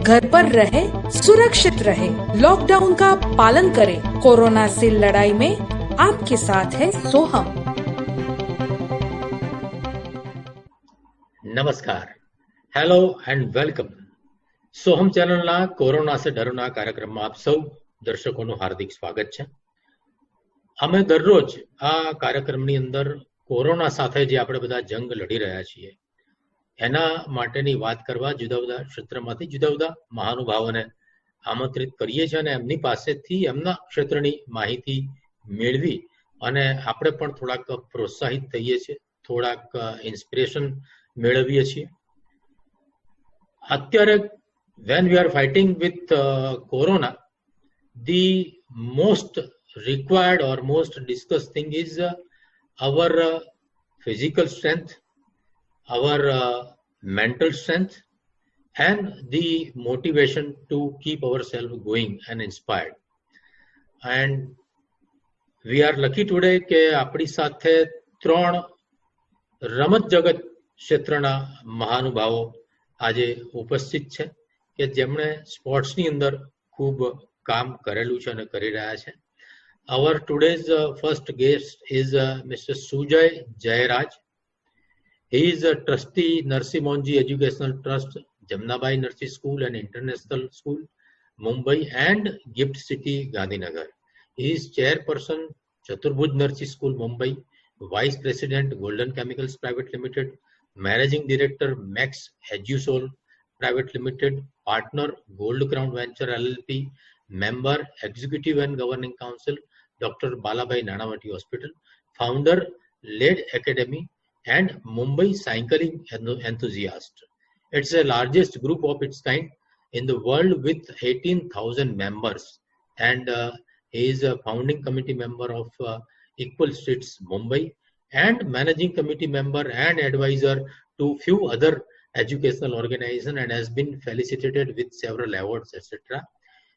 घर पर रहे, सुरक्षित रहे, लॉकडाउन का पालन करें। कोरोना से लड़ाई में आपके साथ है सोहम। નમસ્કાર, હેલો એન્ડ વેલકમ. સોહમ ચેનલના કોરોના સે ડરોના કાર્યક્રમમાં આપ સૌ દર્શકોનું હાર્દિક સ્વાગત છે. અમે દરરોજ આ કાર્યક્રમની અંદર કોરોના સાથે જે આપણે બધા જંગ લડી રહ્યા છીએ એના માટેની વાત કરવા જુદા જુદા ક્ષેત્રમાંથી જુદા જુદા મહાનુભાવોને આમંત્રિત કરીએ છીએ અને એમની પાસેથી એમના ક્ષેત્રની માહિતી મેળવી અને આપણે પણ થોડાક પ્રોત્સાહિત થઈએ છીએ, થોડાક ઇન્સ્પિરેશન મેળવીએ છીએ. અત્યારે when we are fighting with corona, the most required or most discussed thing is our physical strength, our mental strength, and the motivation to keep ourselves going and inspired. And we are lucky today કે આપણી સાથે ત્રણ રમત જગત ક્ષેત્રના મહાનુભાવો આજે ઉપસ્થિત છે કે જેમણે સ્પોર્ટ્સની અંદર ખૂબ કામ કરેલું છે અને કરી રહ્યા છે. Our today's first guest is Mr. Sujay Jayaraj. He is a trustee Narsi Monji Educational Trust, Jamnabai Nursery School and International School, Mumbai and Gift City, Gandhinagar. He is chairperson Chaturbhuj Nursery School, Mumbai, Vice President Golden Chemicals Private Limited, Managing Director Max Edusol Private Limited, Partner Gold Crown Venture LLP, Member Executive and Governing Council Dr. Balabai Nanavati Hospital, Founder LED Academy and Mumbai Cycling Enthusiast. It's the largest group of its kind in the world with 18,000 members, and he is a founding committee member of Equal Streets Mumbai and managing committee member and advisor to few other educational organizations and has been felicitated with several awards, etc.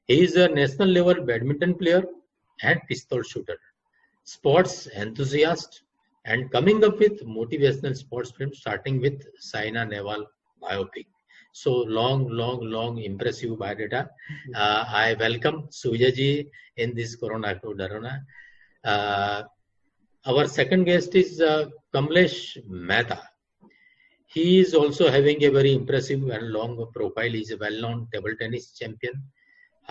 He is a national level badminton player and pistol shooter, sports enthusiast, and coming up with motivational sports films starting with Saina Nehwal biopic. So long impressive biodata. I welcome Sujay ji in this Corona to Darona. Our second guest is Kamlesh Mehta. He is also having a very impressive and long profile. He is a well-known table tennis champion.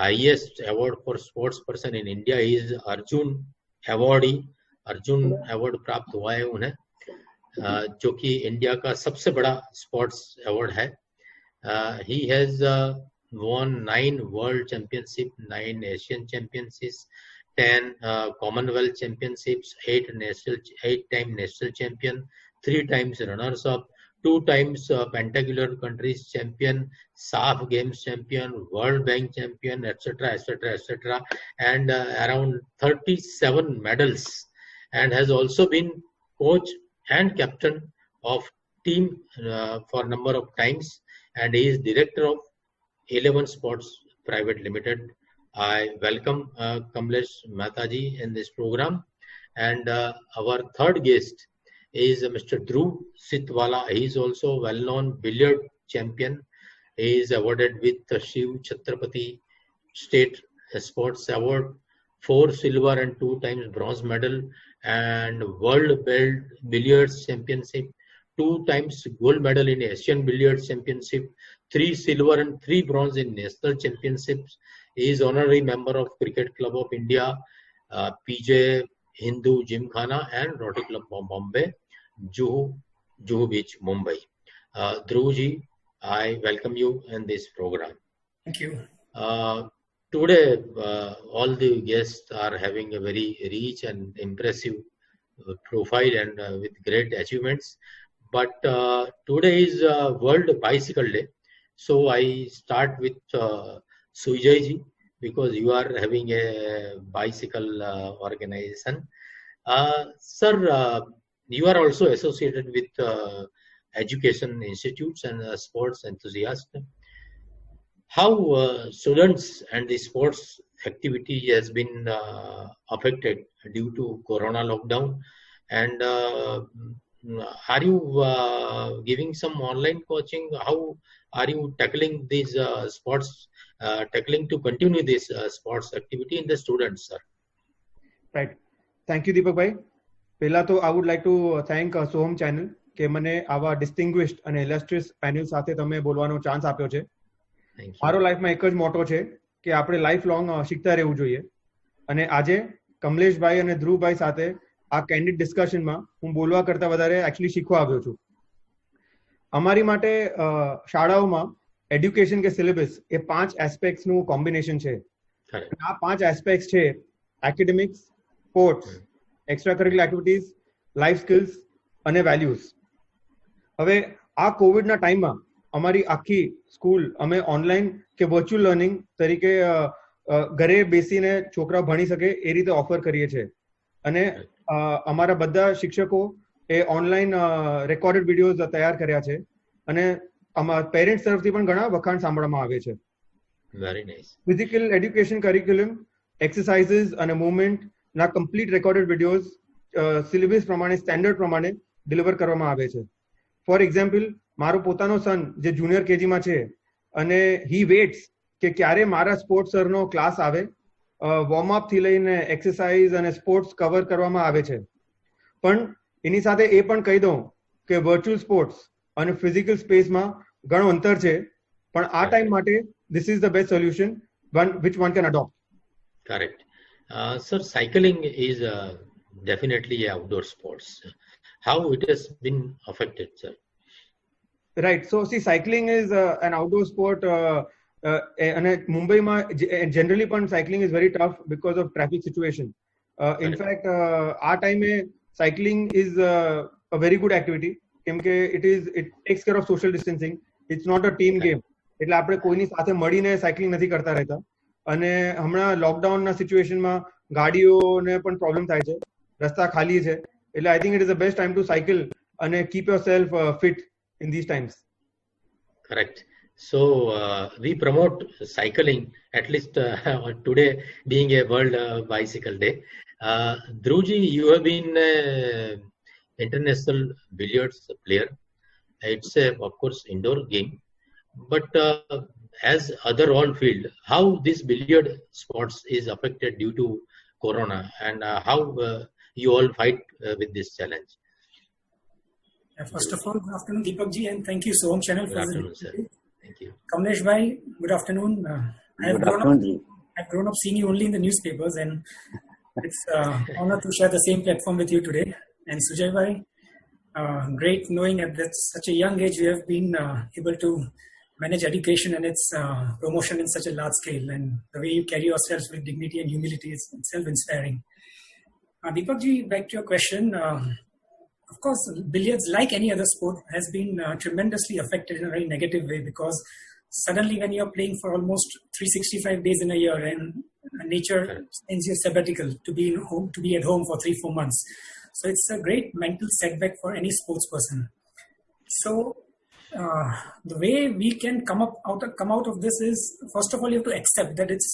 Highest award for sports person in India is Arjun awardee. Arjun award प्राप्त हुआ है उन्हें, जो कि India का सबसे बड़ा sports award है. He has won 9 world championships, 9 Asian championships, 10 Commonwealth championships, 8-time national champion, 3 times runners up, 2 times pentacular countries champion, SAF games champion, World Bank champion, etc., and around 37 medals, and has also been coach and captain of team for number of times, and he is director of 11 Sports Private Limited. I welcome Kamlesh Mehta ji in this program. And our third guest is Mr. Dhruv Sitwala. He is also well-known billiard champion. He is awarded with the Shiv Chhatrapati State Sports Award, 4 silver and 2 times bronze medal, and World Billiards Championship, 2 times gold medal in Asian Billiards Championship, 3 silver and 3 bronze in National Championships. He is honorary member of Cricket Club of India, PJ Hindu Gymkhana and Rotary Club of Bombay, Juhu Beach, Mumbai. Dhruv ji, I welcome you in this program. Thank you. Today, all the guests are having a very rich and impressive profile and with great achievements. But today is World Bicycle Day. So I start with Sujay ji, because you are having a bicycle organization. Sir, you are also associated with education institutes and sports enthusiasts. How students and the sports activity has been affected due to Corona lockdown, and are you giving some online coaching? How are you tackling these sports, tackling to continue this sports activity in the students, sir? Right. Thank you, Deepakbhai. પહેલા તો I would like to thank Soham channel કે મને આવા ડિસ્ટિંગ્વિશ્ડ અને ઇલસ્ટ્રિયસ panel સાથે તમે બોલવાનો chance આપ્યો છે. મારો લાઈફમાં એક જ મોટો છે કે આપણે લાઈફ લોંગ શીખતા રહેવું જોઈએ. અને આજે કમલેશભાઈ અને ધ્રુવભાઈ સાથે આ કેન્ડિડ ડિસ્કશનમાં હું બોલવા કરતા વધારે એકચ્યુઅલી શીખવા આવ્યો છું. અમારી માટે શાળાઓમાં એડ્યુકેશન કે સિલેબસ એ 5 એસ્પેક્ટ્સનું કોમ્બિનેશન છે. આ 5 એસ્પેક્ટ્સ છે academics, sports, extra curricular activities, life skills અને વેલ્યુઝ. હવે આ કોવિડના ટાઈમમાં અમારી આખી સ્કૂલ અમે ઓનલાઈન કે વર્ચ્યુઅલ લર્નિંગ તરીકે ઘરે બેસીને છોકરા ભણી શકે એ રીતે ઓફર કરીએ છીએ. અને અમારા બધા શિક્ષકો એ ઓનલાઈન રેકોર્ડેડ વિડીયોઝ તૈયાર કર્યા છે અને અમારા પેરેન્ટ્સ તરફથી પણ ઘણા વખાણ સાંભળવામાં આવે છે. Very nice. Physical education curriculum, exercises અને મુવમેન્ટ ના કમ્પ્લીટ રેકોર્ડેડ વિડીયોઝ સિલેબસ પ્રમાણે, સ્ટેન્ડર્ડ પ્રમાણે ડિલિવર કરવામાં આવે છે. ફોર એક્ઝામ્પલ, મારો પોતાનો સન જે જુનિયર કેજીમાં છે અને હી વેટ્સ કે ક્યારે મારા સ્પોર્ટ્સ સરનો ક્લાસ આવે. વોર્મઅપ થી લઈને એક્સરસાઇઝ અને સ્પોર્ટ્સ કવર કરવામાં આવે છે. પણ એની સાથે એ પણ કહી દઉં કે વર્ચ્યુઅલ સ્પોર્ટ્સ અને ફિઝિકલ સ્પેસમાં ઘણો અંતર છે. પણ આ ટાઈમ માટે this is the best solution which one can adopt. Correct. Sir, cycling is definitely outdoor sports. How it has been affected, sir? Right. So see, cycling is an outdoor sport. And Mumbai generally cycling is very tough because of traffic situation. In fact, our time cycling is a very good activity. It takes care of social distancing. It's not a team game. એટલે આપણે કોઈની સાથે મળીને cycling નથી કરતા રહેતા. અને હમણાં લોકડાઉનના સિચ્યુએશનમાં ગાડીઓને પણ પ્રોબ્લેમ થાય છે, રસ્તા ખાલી છે. એટલે I think it is the best time to cycle અને keep yourself fit in this times. Correct. So we promote cycling, at least today being a World Bicycle Day. Dhruvji, you have been international billiards player. It's of course indoor game, but as other all field, how this billiard sports is affected due to Corona, and how you all fight with this challenge? First of all, good afternoon, Deepak ji, and thank you Soham channel for this. Sir. Thank you. Kamlesh bhai, good afternoon. I've grown up seeing you only in the newspapers, and it's honor to share the same platform with you today. And Sujay bhai, great knowing at that such a young age you have been able to manage education and its promotion in such a large scale, and the way you carry yourselves with dignity and humility is self-inspiring. Deepak ji, back to your question. Of course, billiards, like any other sport, has been tremendously affected in a very negative way, because suddenly when you're playing for almost 365 days in a year and nature sends you sabbatical to be at home for 3-4 months. So it's a great mental setback for any sports person. So the way we can come out of this is, first of all, you have to accept that it's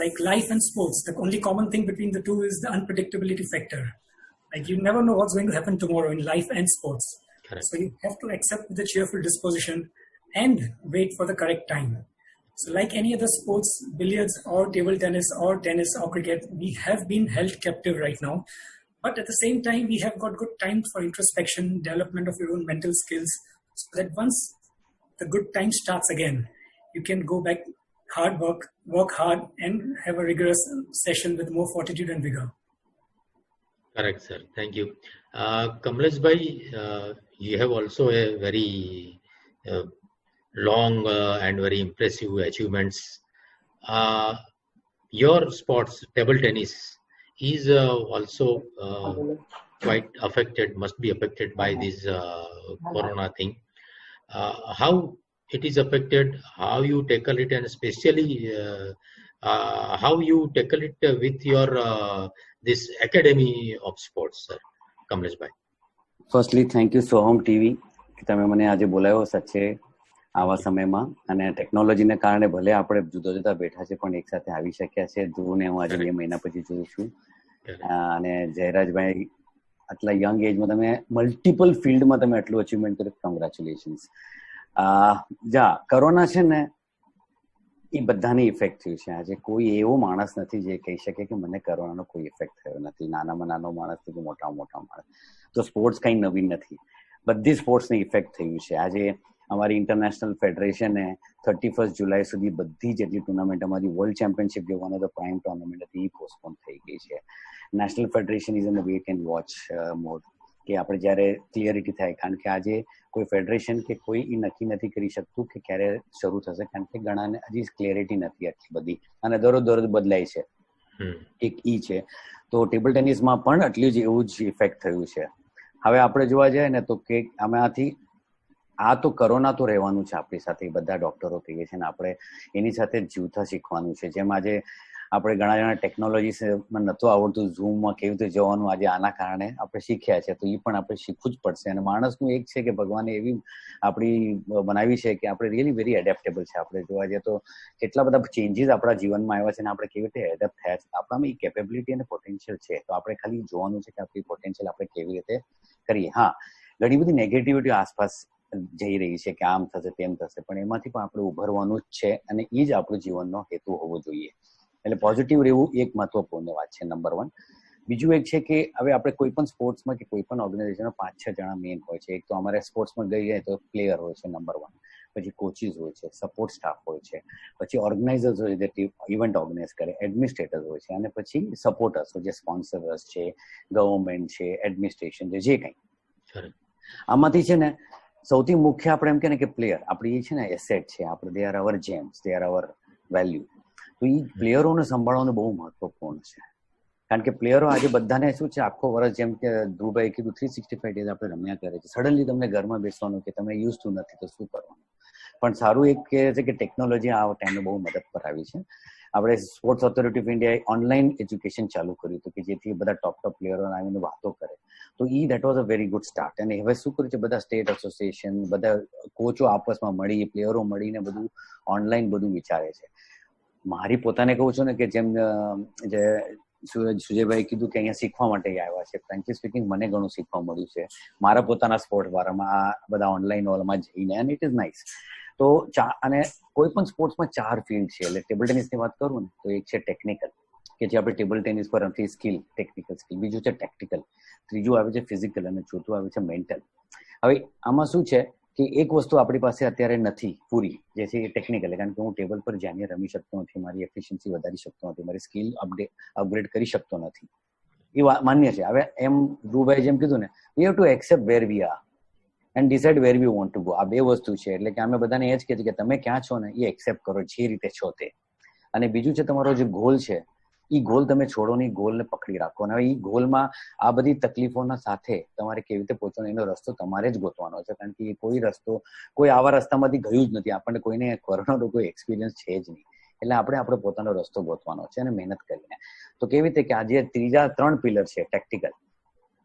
like life and sports. The only common thing between the two is the unpredictability factor. Like you never know what's going to happen tomorrow in life and sports. Correct. So you have to accept with a cheerful disposition and wait for the correct time. So like any other sports, billiards or table tennis or cricket, we have been held captive right now. But at the same time, we have got good time for introspection, development of your own mental skills, so that once the good time starts again, you can go back, work hard and have a rigorous session with more fortitude and vigor. Correct, sir. Thank you. Kamlesh bhai, you have also a very long and very impressive achievements. Your sports, table tennis, is also quite affected, must be affected by this Corona thing. How it is affected, how you tackle it, and especially how you tackle it with your this Academy of Sports, sir. Kamlesh bhai. Firstly, thank you Soham TV કે તમે મને આજે બોલાવ્યો સાચે આવા સમયમાં. અને ટેકનોલોજીને કારણે ભલે આપણે જુદા જુદા બેઠા છે પણ એક સાથે આવી શક્યા છે. ધ્રુવને હું આજે 2 મહિના પછી જોઉં છું, અને જયરાજભાઈ આટલા યંગ એજમાં તમે મલ્ટિપલ ફિલ્ડમાં તમે આટલું અચીવમેન્ટ કર્યું, કોંગ્રેચ્યુલેશન્સ. કોરોના છે ને એ બધાની ઇફેક્ટ થયું છે. આજે કોઈ એવો માણસ નથી જે કહી શકે કે મને કોરોનાનો કોઈ ઇફેક્ટ થયો નથી, નાનામાં નાનો માણસ કે મોટામાં મોટા માણસ. તો સ્પોર્ટ્સ કઈ નવીન નથી, બધી સ્પોર્ટ્સને ઇફેક્ટ થયું છે. આજે અમારી ઇન્ટરનેશનલ ફેડરેશને 31 જુલાઈ સુધી બધી જેટલી ટુર્નામેન્ટ, અમારી વર્લ્ડ ચેમ્પિયનશિપ જે one of the prime tournament હતી એ પોસ્ટપોન થઈ ગઈ છે. National federation is in the wait and watch mode કે આપણે જ્યારે ક્લિયરિટી થાય, કારણ કે આજે કોઈ ફેડરેશન કે કોઈ એ નક્કી નથી કરી શકતું કે ક્યારે શરૂ થશે, કારણ કે ઘણાને હજી ક્લિયરિટી નથી આટલી બધી અને દરરોજ બદલાય છે. એક ઈ છે. તો ટેબલ ટેનિસમાં પણ આટલું જ એવું જ ઇફેક્ટ થયું છે. હવે આપણે જોવા જઈએ ને તો કે આમાંથી આ તો કોરોના તો રહેવાનું છે આપણી સાથે, બધા ડોક્ટરો કહીએ છીએ ને આપણે એની સાથે જીવતા શીખવાનું છે. જેમ આજે આપણે ઘણા જણા ટેકનોલોજીમાં નહોતું આવડતું, ઝૂમમાં કેવી રીતે જવાનું, આજે આના કારણે આપણે શીખ્યા છે. તો એ પણ આપણે શીખવું જ પડશે. અને માણસનું એક છે કે ભગવાને એવી આપણી બનાવી છે કે આપણે રિયલી વેરી એડેપ્ટેબલ છે. આપણે જોવા જઈએ તો કેટલા બધા ચેન્જીસ આપણા જીવનમાં આવ્યા છે અને આપણે કેવી રીતે એડેપ્ટ થયા છે. આપણામાં એ કેપેબિલિટી અને પોટેન્શિયલ છે. તો આપણે ખાલી જોવાનું છે કે આપણી પોટેન્શિયલ આપણે કેવી રીતે કરીએ. હા, ઘણી બધી નેગેટિવિટી આસપાસ જઈ રહી છે કે આમ થશે તેમ થશે, પણ એમાંથી પણ આપણે ઉભરવાનું જ છે અને એ જ આપણું જીવનનો હેતુ હોવો જોઈએ. એટલે પોઝિટિવ રહેવું એક મહત્વપૂર્ણ વાત છે, નંબર 1. બીજું એક છે કે હવે આપણે કોઈ પણ સ્પોર્ટ્સમાં કે કોઈ પણ ઓર્ગેનાઇઝેશનમાં 5-6 જણા મેઇન હોય છે. એક તો અમારે સ્પોર્ટ્સમાં ગઈએ તો પ્લેયર હોય છે, નંબર 1. પછી કોચિસ હોય છે, સપોર્ટ સ્ટાફ હોય છે, પછી ઓર્ગેનાઇઝર્સ હોય જે ઇવેન્ટ ઓર્ગેનાઇઝ કરે, એડમિનિસ્ટ્રેટર્સ હોય છે, અને પછી સપોર્ટર્સ હોય જે સ્પોન્સર્સ છે, ગવર્મેન્ટ છે, એડમિનિસ્ટ્રેશન છે, જે કંઈ. આમાંથી છે ને સૌથી મુખ્ય આપણે એમ કે ને કે પ્લેયર આપણી એ છે ને એસેટ છે આપણે, they are our James, they are our value. તો એ પ્લેયરોને સંભાળવાનું બહુ મહત્વપૂર્ણ છે. કારણ કે પ્લેયરો આજે બધાને શું છે, આખો વર્ષ જેમ કે ધ્રુવભાઈ કીધું 365 ડેઝ આપણે રમ્યા કરે છે. સડનલી તમને ઘરમાં બેસવાનું કે તમે યુઝ ટુ નથી તો શું કરવાનું. પણ સારું એક કહે છે કે ટેકનોલોજી આ ટાઈમે બહુ મદદ પર આવી છે. આપણે સ્પોર્ટ્સ ઓથોરિટી ઓફ ઇન્ડિયાએ ઓનલાઈન એજ્યુકેશન ચાલુ કર્યું હતું કે જેથી બધા ટોપ પ્લેયરો આવીને વાતો કરે. તો that was a very good start. અને હવે શું કર્યું છે, બધા સ્ટેટ એસોસિએશન, બધા કોચો આપસમાં મળી, પ્લેયરો મળીને બધું ઓનલાઈન બધું વિચારે છે. મારી પોતાને કહું છું ને કે જેમ જે સુજયભાઈ કીધું કે અહીંયા શીખવા માટે આવ્યા છે, ફ્રેન્કલી સ્પીકિંગ મને ઘણું શીખવા મળ્યું છે મારા પોતાના સ્પોર્ટ વાળામાં, આ બધા ઓનલાઈન હોલમાં જઈને, એન્ડ ઇટ ઇઝ નાઇસ. તો અને કોઈ પણ સ્પોર્ટ્સમાં 4 ફિલ્ડ છે. એટલે ટેબલ ટેનિસની વાત કરું ને તો એક છે ટેકનિકલ, કે જે આપણે ટેબલ ટેનિસ પર નથી સ્કિલ, ટેકનિકલ સ્કિલ. બીજું છે ટેક્ટિકલ, ત્રીજું આવે છે ફિઝિકલ, અને ચોથું આવે છે મેન્ટલ. હવે આમાં શું છે કે એક વસ્તુ આપણી પાસે અત્યારે નથી પૂરી, જે છે એ ટેકનિકલ. કારણ કે હું ટેબલ પર જઈને રમી શકતો નથી, મારી એફિશિયન્સી વધારી શકતો નથી, મારી સ્કિલ અપગ્રેડ કરી શકતો નથી. એ માન્ય છે. હવે એમ ધ્રુવભાઈ જેમ કીધું ને, we have to accept where we are and decide where we want to go. આ 2 વસ્તુ છે. એટલે કે અમે બધાને એ જ કહીએ કે તમે ક્યાં છો ને એ એક્સેપ્ટ કરો, જે રીતે છો તે. અને બીજું છે તમારો જે ગોલ છે એ ગોલ તમે છોડો નહીં, ગોલને પકડી રાખો. અને હવે એ ગોલમાં આ બધી તકલીફોના સાથે તમારે કેવી રીતે પહોંચવાનો એનો રસ્તો તમારે જ ગોતવાનો છે. કારણ કે કોઈ રસ્તો, કોઈ આવા રસ્તામાંથી ગયું જ નથી. આપણને કોઈને કોરોનાનો કોઈ એક્સપિરિયન્સ છે જ નહીં. એટલે આપણે આપણો પોતાનો રસ્તો ગોતવાનો છે અને મહેનત કરીને. તો કેવી રીતે કે આજે ત્રીજા 3 પિલર છે. ટેક્ટિકલ,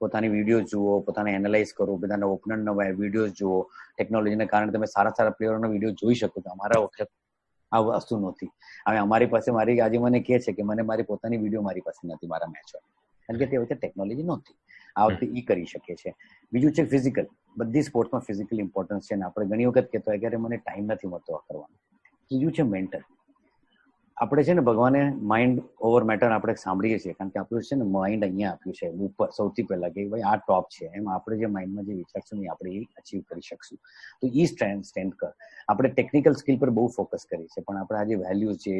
પોતાની વિડીયો જુઓ, પોતાને એનાલાઇઝ કરો, બધાના ઓપનરના વિડીયોઝ જુઓ. ટેકનોલોજીને કારણે તમે સારા પ્લેયરોના વિડીયો જોઈ શકો છો. અમારા વખત આ વસ્તુ નહોતી. હવે અમારી પાસે આજે મને કહે છે કે મને મારી પોતાની વિડીયો મારી પાસે નથી મારા મેચો, કારણ કે તે વખતે ટેકનોલોજી નહોતી. આ વખતે ઈ કરી શકે છે. બીજું છે ફિઝિકલ. બધી સ્પોર્ટ્સમાં ફિઝિકલ ઇમ્પોર્ટન્સ છે ને આપણે ઘણી વખત કહેતો હોય કે મને ટાઈમ નથી મળતો આ કરવાનો. ત્રીજું છે મેન્ટલ. આપણે છે ને ભગવાને માઇન્ડ ઓવર મેટર આપણે સાંભળીએ છીએ, કારણ કે આપણું છે ને માઇન્ડ અહીંયા આપ્યું છે ઉપર સૌથી પહેલા કે ભાઈ આ ટોપ છે. એમ આપણે જે માઇન્ડમાં જે વિચારશું ને આપણે એ અચીવ કરી શકશું. તો એ સ્ટ્રેન્થ કર. આપણે ટેકનિકલ સ્કિલ પર બહુ ફોકસ કરીએ છીએ, પણ આપણે આજે વેલ્યુઝ જે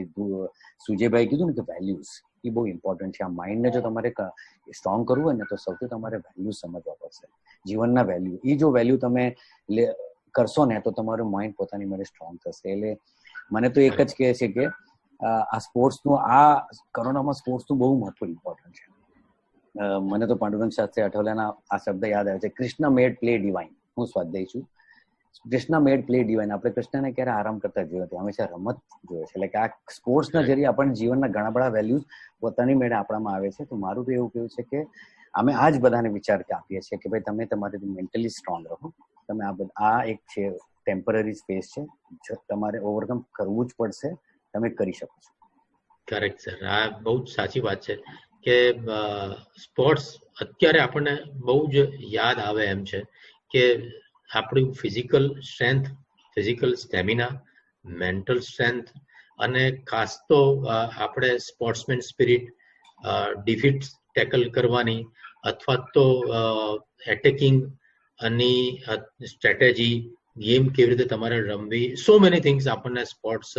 સુજયભાઈ કીધું ને કે વેલ્યુઝ એ બહુ ઇમ્પોર્ટન્ટ છે. આ માઇન્ડને જો તમારે સ્ટ્રોંગ કરવું હોય ને તો સૌથી તમારે વેલ્યુઝ સમજવા પડશે, જીવનના વેલ્યુ. એ જો વેલ્યુ તમે કરશો ને તો તમારું માઇન્ડ પોતાની માટે સ્ટ્રોંગ થશે. એટલે મને તો એક જ કહે છે કે આ સ્પોર્ટ્સનું, આ કોરોનામાં સ્પોર્ટ્સનું બહુ મહત્વ ઇમ્પોર્ટન્ટ છે. મને તો પાંડુરંગ શાસ્ત્રી અઠવાડિયાના આ શબ્દ યાદ આવે છે, કૃષ્ણ મેડ પ્લે ડિવાઇન. હું સ્વાધ્યાય છું. કૃષ્ણ મેડ પ્લે ડિવાઇન. આપણે કૃષ્ણને ક્યારે આરામ કરતા જોયો નથી, હંમેશા રમત જોઈએ છે. એટલે કે આ સ્પોર્ટ્સના જરીએ આપણને જીવનના ઘણા બધા વેલ્યુઝ પોતાની મેળે આપણામાં આવે છે. તો મારું તો એવું કેવું છે કે અમે આ જ બધાને વિચાર આપીએ છીએ કે ભાઈ તમે તમારી મેન્ટલી સ્ટ્રોંગ રહો. તમે આ એક છે ટેમ્પરરી સ્પેસ છે, તમારે ઓવરકમ કરવું જ પડશે. તમે કરી શકો છો. Correct sir. આ બહુ જ સાચી વાત છે કે સ્પોર્ટ્સ અત્યારે આપણને બહુ જ યાદ આવે એમ છે કે આપણી physical strength, physical stamina, mental strength અને ખાસ તો આપણે સ્પોર્ટ્સમેન સ્પિરિટ, ડિફીટ ટેકલ કરવાની અથવા તો એટેકિંગ ની સ્ટ્રેટેજી, ગેમ કેવી રીતે તમારે રમવી, સો મેની થિંગ્સ આપણને સ્પોર્ટ્સ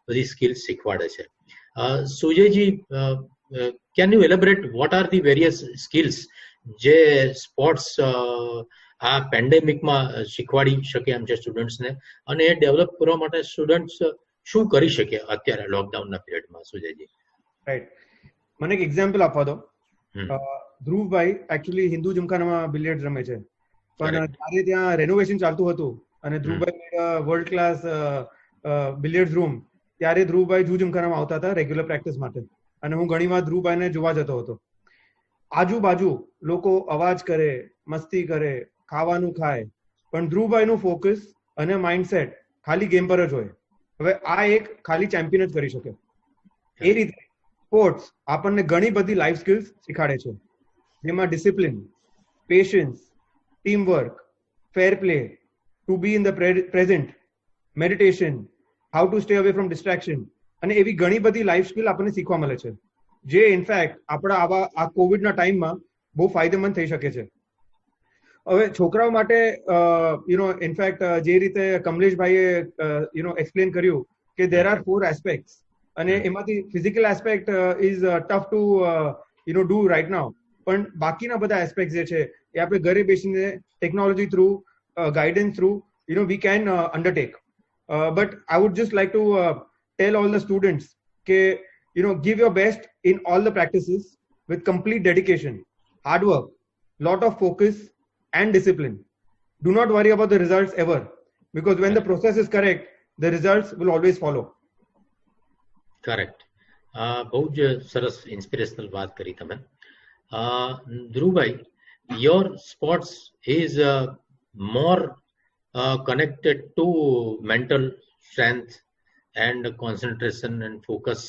બધી સ્કિલ્સ શીખવાડે છે. Sujayji, can you elaborate what are the various skills જે સ્પોર્ટ્સ આ પેન્ડેમિકમાં શીખવાડી શકે એમ છે સ્ટુડન્ટ્સને, અને એ ડેવલપ કરવા માટે સ્ટુડન્ટ્સ શું કરી શકે અત્યારે લોકડાઉનના પિરિયડમાં? સુજયજી. રાઈટ, મને એક એક્ઝામ્પલ આપવા દો. ધ્રુવભાઈ એકચ્યુઅલી હિન્દુ જીમખાનામાં બિલિયર્ડ રમે છે, પણ જ્યારે ત્યાં રેનોવેશન ચાલતું હતું અને ધ્રુવભાઈ વર્લ્ડ ક્લાસ બિલિયર્ડ રૂમ, ત્યારે ધ્રુવભાઈ જૂ જીમખાનામાં આવતા હતા રેગ્યુલર પ્રેક્ટિસ માટે, અને હું ઘણીવાર ધ્રુવભાઈને જોવા જતો હતો. આજુબાજુ લોકો અવાજ કરે, મસ્તી કરે, ખાવાનું ખાય, પણ ધ્રુવભાઈનું ફોકસ અને માઇન્ડસેટ ખાલી ગેમ પર જ હોય. હવે આ એક ખાલી ચેમ્પિયન જ કરી શકે. એ રીતે સ્પોર્ટ્સ આપણને ઘણી બધી લાઈફ સ્કિલ્સ શીખાડે છે, જેમાં discipline, patience, teamwork, fair play, to be in the present, meditation, how to stay away from distraction, અને એવી ઘણી બધી લાઈફ સ્કિલ આપણને શીખવા મળે છે, જે ઇનફેક્ટ આપણા આ કોવિડના ટાઈમમાં બહુ ફાયદેમંદ થઈ શકે છે. હવે છોકરાઓ માટે ઇનફેક્ટ જે રીતે કમલેશભાઈએ એક્સપ્લેન કર્યું કે દેર આર 4 એસ્પેક્ટ્સ, અને એમાંથી physical aspect is tough to do right now, પણ બાકીના બધા એસ્પેક્ટ જે છે એ આપણે ઘરે બેસીને technology through, guidance through we can undertake. But I would just like to tell all the students કે give your best in all the practices with complete dedication, hard work, lot of focus and discipline. Do not worry about the results ever, because when the process is correct, the results will always follow. Correct. બહુ જ સરસ inspirational વાત કરી તમે. ધ્રુવભાઈ, your sports is more connected to mental strength and concentration and focus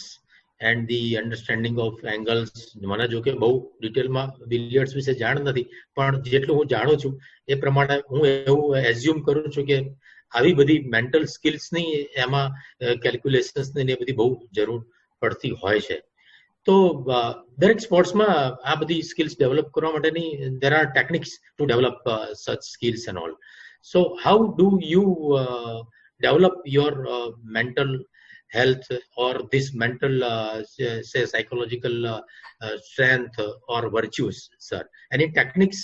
and the understanding of angles. મને જો કે બહુ ડિટેલમાં બિલિયર્ડ્સ વિશે જાણ નથી, પણ જેટલું હું જાણું છું એ પ્રમાણે હું એવું એઝ્યુમ કરું છું કે આવી બધી મેન્ટલ સ્કિલ્સની, એમાં કેલ્ક્યુલેશન્સની એ બધી બહુ જરૂર પડતી હોય છે. તો દરેક સ્પોર્ટ્સમાં આ બધી સ્કિલ્સ ડેવલપ કરવા માટેની there are techniques to develop such skills and all. So how do you develop your mental health or this mental say psychological strength or virtues, sir? Any techniques?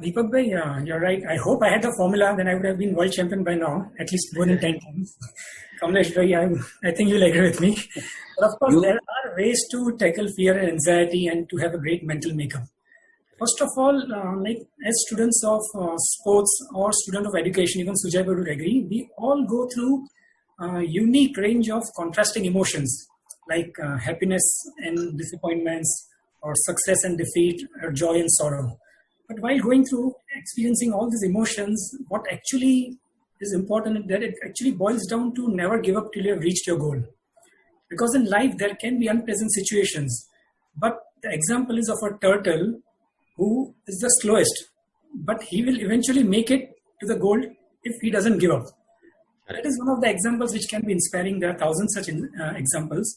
Deepak bhai, you're right. I hope I had the formula, then I would have been world champion by now, at least more than 10 times. Kamlesh bhai, I think you'll agree with me. But of course, there are ways to tackle fear and anxiety and to have a great mental makeup. First of all, like as students of sports or student of education, even Sujay would agree, we all go through a unique range of contrasting emotions like happiness and disappointments, or success and defeat, or joy and sorrow. But while going through experiencing all these emotions, what actually is important is that it actually boils down to never give up till you have reached your goal. Because in life there can be unpleasant situations, but the example is of a turtle who is the slowest, but he will eventually make it to the goal if he doesn't give up. That is one of the examples which can be inspiring. There are thousands such examples.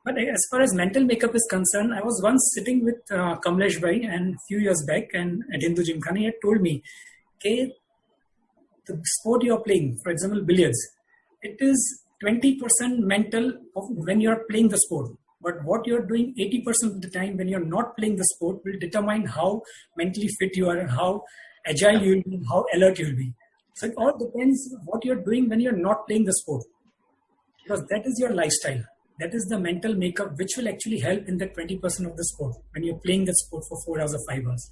But as far as mental makeup is concerned, I was once sitting with Kamlesh bhai and a few years back, and at Hindu Gymkhana, he had told me, okay, the sport you are playing, for example, billiards, it is 20% mental of when you are playing the sport. But what you're doing 80% of the time when you're not playing the sport will determine how mentally fit you are and how agile you will be, how alert you will be. So it all depends what you're doing when you're not playing the sport. Because that is your lifestyle. That is the mental makeup which will actually help in that 20% of the sport when you're playing the sport for 4 hours or 5 hours.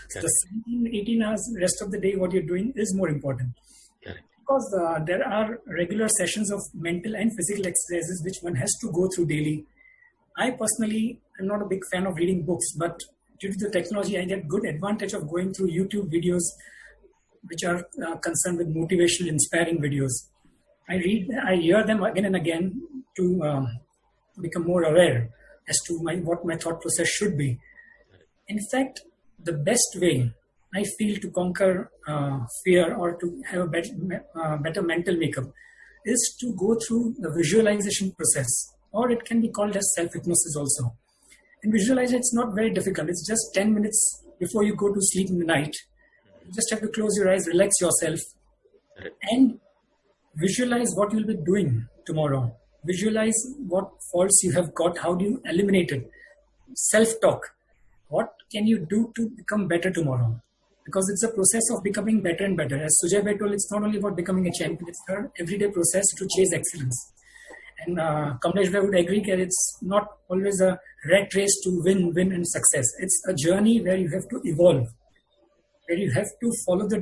So the 17, 18 hours, rest of the day, what you're doing is more important. Because there are regular sessions of mental and physical exercises which one has to go through daily. I personally am not a big fan of reading books, but due to the technology, I get good advantage of going through YouTube videos which are concerned with motivational, inspiring videos. I hear them again and again to become more aware as to what my thought process should be. In fact, the best way I feel to conquer fear or to have a better mental makeup is to go through the visualization process, or it can be called as self-hypnosis also. And visualization, it's not very difficult. It's just 10 minutes before you go to sleep in the night. You just have to close your eyes, relax yourself, and visualize what you'll be doing tomorrow. Visualize what faults you have got. How do you eliminate it? Self-talk. What can you do to become better tomorrow? Because it's a process of becoming better and better. As Sujay Bhai told, it's not only about becoming a champion, it's an everyday process to chase excellence. And Kamlesh Bhai would agree that it's not always a rat race to win and success. It's a journey where you have to evolve, where you have to follow the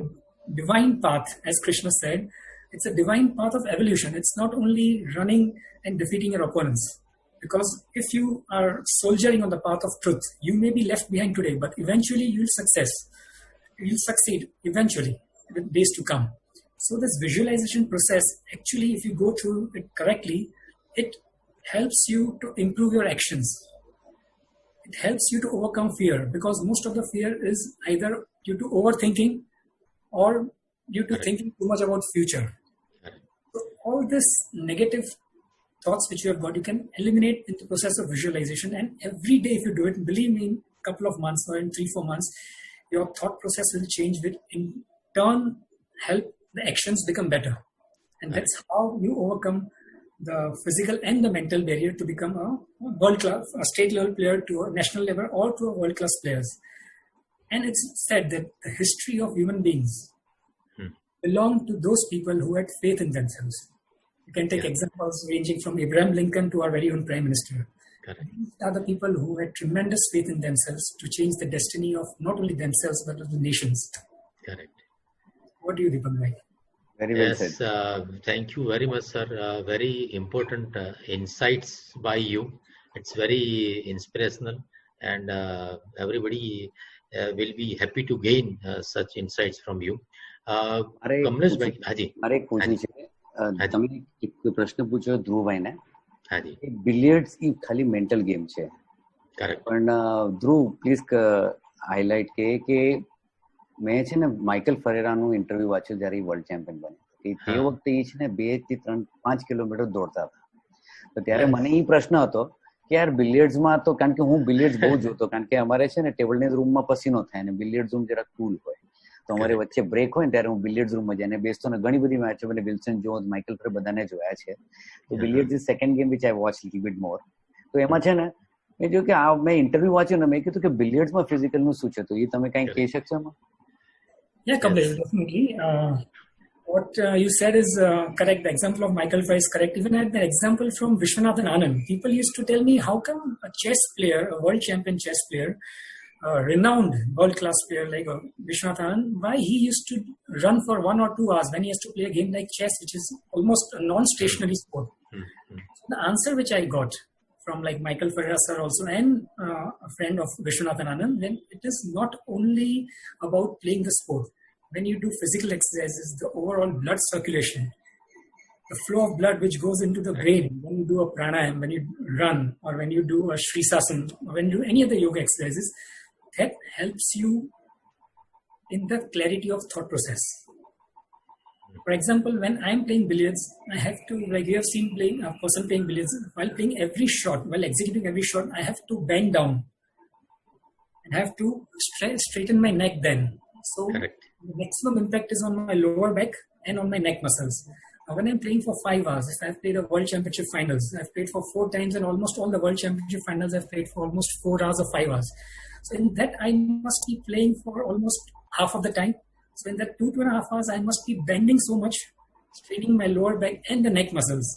divine path, as Krishna said. It's a divine path of evolution. It's not only running and defeating your opponents. Because if you are soldiering on the path of truth, you may be left behind today, but eventually you'll succeed eventually with days to come. So this visualization process, actually, if you go through it correctly, it helps you to improve your actions. It helps you to overcome fear, because most of the fear is either due to overthinking or due to thinking too much about future. So all this negative thoughts which you have got, you can eliminate in the process of visualization. And every day if you do it, believe me, in a couple of months or in 3-4 months, your thought process will change, which in turn help the actions become better. And that's how you overcome the physical and the mental barrier to become a world-class, a state level player to a national level or to a world-class players. And it's said that the history of human beings belong to those people who had faith in themselves. You can take examples ranging from Abraham Lincoln to our very own Prime Minister. These are the people who had tremendous faith in themselves to change the destiny of not only themselves but of the nations. Correct. What do you, Deepak Bhai? Very well said. Thank you very much, sir. Very important insights by you. It's very inspirational, and everybody will be happy to gain such insights from you. Kamlesh ભાઈ, હાજી, મારે એક પૂછવું છે. તમે એક પ્રશ્ન પૂછ્યો ધ્રુવભાઈને. હાજી. બિલિયર્ડ્સ એ ખાલી મેન્ટલ ગેમ છે. કરેક્ટ. પણ ધ્રુવ પ્લીઝ હાઇલાઇટ કે મેં છે ને માઇકલ ફરેરાનું ઇન્ટરવ્યુ વાંચ્યું જ્યારે એ વર્લ્ડ ચેમ્પિયન બન્યો. તે વખતે એ છે ને 2-3-5 કિલોમીટર દોડતા હતા. તો ત્યારે મને એ પ્રશ્ન હતો કે યાર બિલિયર્ડ્સમાં તો, કારણ કે હું બિલિયર્ડ્સ બહુ જોતો, કારણ કે અમારે છે ને ટેબલ ટેનિસ રૂમમાં પસીનો થાય ને બિલિયર્ડ્સ રૂમ જરા કુલ હોય. તો અમારે વચ્ચે બ્રેક હોય ને ત્યારે હું બિલિયર્ડ્સ રૂમમાં જઈને બેસતો ને ઘણી બધી મેચો મને વિલ્સન જોન્સ, માઇકલ ફરે બધાને જોયા છે. તો billiards is second game which I watch little bit more. તો એમાં છે ને મેં જોયું કે આ મેં ઇન્ટરવ્યુ વાંચ્યું ને મેં કીધું કે બિલિયર્ડ્સમાં ફિઝિકલનું શું છે, તો એ તમે કંઈ કહી શકશો એમાં? Yeah, Kamlesh, definitely. What you said is correct. The example of Michael Fry is correct. Even at the example from Vishwanathan Anand, people used to tell me, how come a chess player, a world champion chess player, renowned world-class player like Vishwanathan Anand, why he used to run for 1 or 2 hours when he has to play a game like chess, which is almost a non-stationary sport. So the answer which I got from like Michael Ferreira sir also and a friend of Vishwanathan Anand, then it is not only about playing the sport. When you do physical exercises, the overall blood circulation, the flow of blood which goes into the brain, when you do a pranayam, when you run, or when you do a Shrisasana, or when you do any other yoga exercises, that helps you in the clarity of thought process. For example, when I'm playing billiards, I have to, like you have seen playing a person playing billiards, while playing every shot, while executing every shot, I have to bend down and have to straighten my neck then. So the maximum impact is on my lower back and on my neck muscles. When I'm playing for 5 hours, if I've played a World Championship finals, I've played for 4 times, and almost all the World Championship finals I've played for almost 4 hours or 5 hours. So in that, I must be playing for almost half of the time. So in that 2.5 hours, I must be bending so much, straining my lower back and the neck muscles.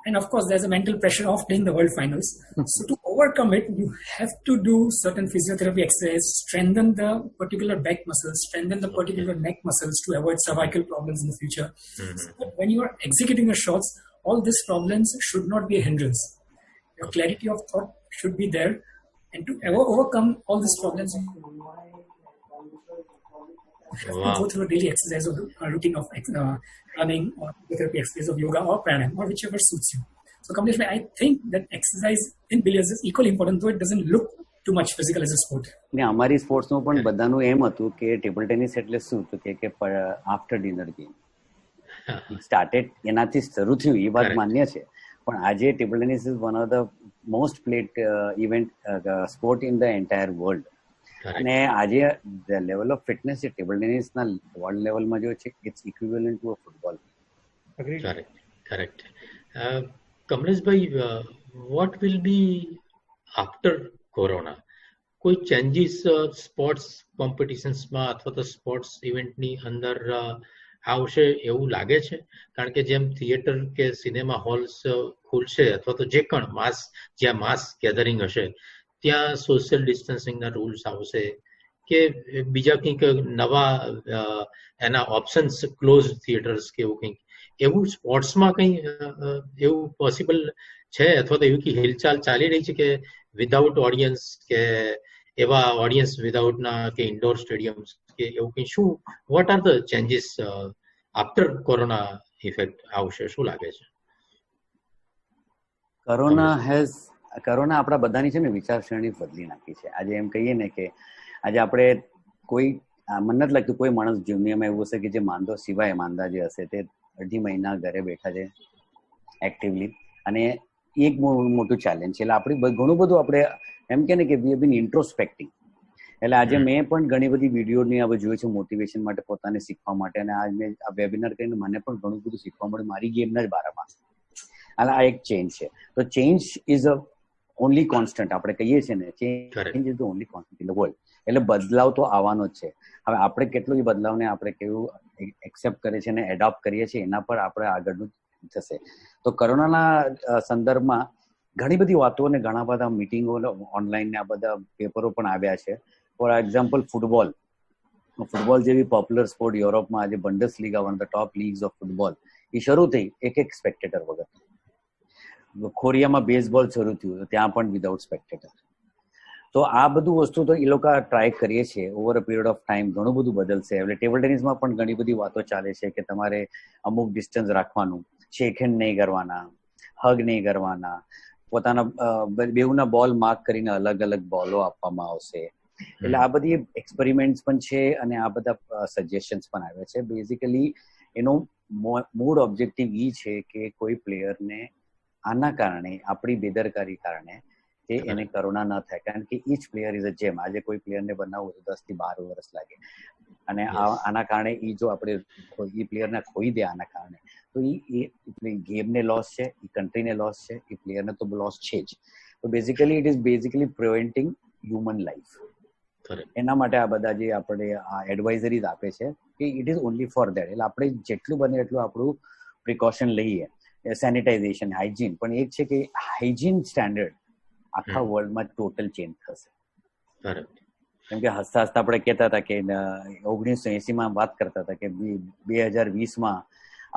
And of course, there's a mental pressure of playing the world finals. So to overcome it, you have to do certain physiotherapy exercise, strengthen the particular back muscles, strengthen the particular neck muscles to avoid cervical problems in the future. So that when you are executing your shots, all these problems should not be a hindrance. Your clarity of thought should be there. And to overcome all these problems, you have to go through a daily exercise or a routine of running or therapy exercise of yoga or pranayama or whichever suits you. So Kamlesh, I think that exercise in billiards is equally important, though it doesn't look too much physical as a sport. ને અમારી સ્પોર્ટ્સનું પણ બધાનું એમ હતું કે table tennis એટલે શું તો કે આફ્ટર ડિનર ગેમ સ્ટાર્ટેડ એનાથી શરૂ થયું એ વાત માન્ય છે, પણ આજે table tennis is one of the most played event sport in the entire world. અને આજે ધ લેવલ ઓફ ફિટનેસ છે ટેબલ ટેનિસના વર્લ્ડ લેવલમાં જો છે it's equivalent to a football. Correct. Kamleshbhai, what will be after corona? કોઈ changes sports કોમ્પિટિશન્સમાં અથવા તો sports ઇવેન્ટની અંદર આવશે એવું લાગે છે? કારણ કે જેમ થિયેટર કે સિનેમા હોલ્સ ખુલશે અથવા તો જે પણ જ્યાં માસ ગેધરિંગ હશે ત્યાં સોશિયલ ડિસ્ટન્સિંગના રૂલ્સ આવશે કે બીજા કંઈક નવા એના ઓપ્શન્સ, ક્લોઝ થિયેટર્સ કે એવું કંઈક, એવું સ્પોર્ટ્સમાં કંઈ એવું પોસિબલ છે અથવા તો એવી હિલચાલ ચાલી રહી છે કે વિધાઉટ ઓડિયન્સ કે એવા ઓડિયન્સ વિધાઉટના કે ઇન્ડોર સ્ટેડિયમ્સ કે એવું કંઈ, શું what are the changes after corona effect આવશે, શું લાગે છે? કોરોના આપણા બધાની છે ને વિચારસરણી બદલી નાખી છે. આજે એમ કહીએ ને કે આજે આપણે કોઈ મને નથી લાગતું કોઈ માણસ દુનિયામાં એવું હશે કે જે માંદા જે હશે તે અઢી મહિના ઘરે બેઠા છે એક્ટિવલી, અને એક મોટું ચેલેન્જ છે. એટલે આપણે ઘણું બધું આપણે એમ કે ને કે વી હેવ બીન ઇન્ટ્રોસ્પેક્ટિંગ. એટલે આજે મેં પણ ઘણી બધી વિડીયોની હવે જોઈ છે મોટિવેશન માટે, પોતાને શીખવા માટે, અને આજ મેં આ વેબિનાર કરીને મને પણ ઘણું બધું શીખવા મળ્યું મારી ગેમના જ બારામાં. અને આ એક ચેન્જ છે. તો change is a only constant. આપણે કહીએ છીએ ને change is the only constant in the world. એટલે બદલાવ તો આવવાનો જ છે. હવે આપણે કેટલું એ બદલાવને આપણે કેવું એક્સેપ્ટ કરીએ છીએ અને એડોપ્ટ કરીએ છીએ એના પર આપણે આગળનું થશે. તો કોરોનાના સંદર્ભમાં ઘણી બધી વાતો અને ઘણા બધા મિટિંગો ઓનલાઈન આ બધા પેપરો પણ આવ્યા છે. ફોર એક્ઝામ્પલ ફૂટબોલ જેવી પોપ્યુલર સ્પોર્ટ યુરોપમાં આજે Bundesliga, one of the top leagues of football, એ શરૂ થઈ એક સ્પેક્ટેટર વગર. કોરિયામાં બેઝબોલ શરૂ થયું ત્યાં પણ વિધાઉટ સ્પેક્ટેટર. તો આ બધું વસ્તુ તો એ લોકો ટ્રાય કરીએ છીએ. Over a period of time ઘણું બધું બદલશે. એટલે ટેબલ ટેનિસમાં પણ ઘણી બધી વાતો ચાલે છે કે તમારે અમુક ડિસ્ટન્સ રાખવાનું, શેક હેન્ડ નહીં કરવાના, હગ નહીં કરવાના, પોતાના બેઉના બોલ માર્ક કરીને અલગ અલગ બોલો આપવામાં આવશે. એટલે આ બધી એક્સપેરિમેન્ટ્સ પણ છે અને આ બધા સજેશન્સ પણ આવ્યા છે. બેઝિકલી એનો મૂળ ઓબ્જેક્ટિવ એ છે કે કોઈ પ્લેયરને આના કારણે, આપણી બેદરકારી કારણે કે એને કોરોના ન થાય. કારણ કે ઈચ પ્લેયર ઇઝ અ જેમ. આજે કોઈ પ્લેયરને બનાવવું તો 10 થી 12 વર્ષ લાગે, અને આના કારણે એ જો આપણે એ પ્લેયરને ખોઈ દે આના કારણે, તો એ ગેમને લોસ છે, એ કન્ટ્રીને લોસ છે, એ પ્લેયરને તો લોસ છે જ. તો basically it is basically preventing human life. એના માટે આ બધા જે આપણે આ એડવાઇઝરીઝ આપે છે કે it is only for that. એટલે આપણે જેટલું બને એટલું આપણું પ્રિકોશન લઈએ, સેનિટાઇઝેશન, હાઇજીન. પણ એક છે કે હાઇજીન સ્ટેન્ડર્ડ આખા વર્લ્ડમાં ટોટલ ચેન્જ થશે. કેમ કે હસતા હસતા આપણે કહેતા હતા કે 1980માં વાત કરતા હતા કે 2020માં